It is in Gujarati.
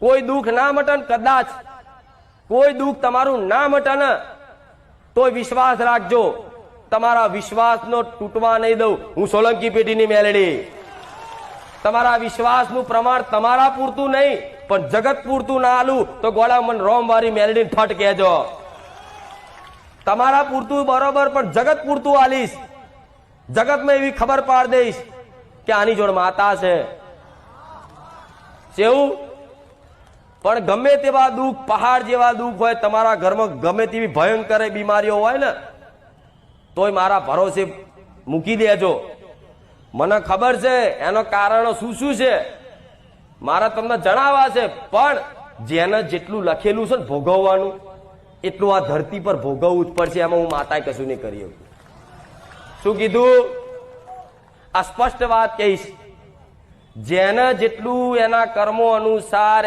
કોઈ દુઃખ ના મટન, કદાચ કોઈ દુઃખ તમારું ના મટન તોય વિશ્વાસ રાખજો, તમારા વિશ્વાસનો તૂટવા નહીં દઉં હું સોલંકી પેઢીની મેલડી। તમારા વિશ્વાસનું પ્રમાણ તમારા પૂરતું નહીં પણ જગત પૂરતું ના આલું તો ગોળા મન રોમવારી મેલડીને ફટ કહેજો। તમારા પૂરતું બરોબર પણ જગત પૂરતું આલીશ, જગતમાં એવી ખબર પાડ દઈશ કે આની જોડ માતા છે કેવું। પણ ગમે તેવા દુઃખ, પહાડ જેવા દુઃખ હોય તમારા ઘરમાં, ગમે તેવી ભયંકર બીમારીઓ હોય ને તોય મારા ભરોસે મૂકી દેજો। મને ખબર છે એનો કારણો શું શું છે, મારા તમને જણાવવા છે, પણ જેને જેટલું લખેલું છે ને ભોગવવાનું એટલું આ ધરતી પર ભોગવવું જ પડશે, એમાં હું માતાએ કશું નહીં કરી શકું। શું કીધું? આ સ્પષ્ટ વાત કહીશ, જેને જેટલું એના કર્મો અનુસાર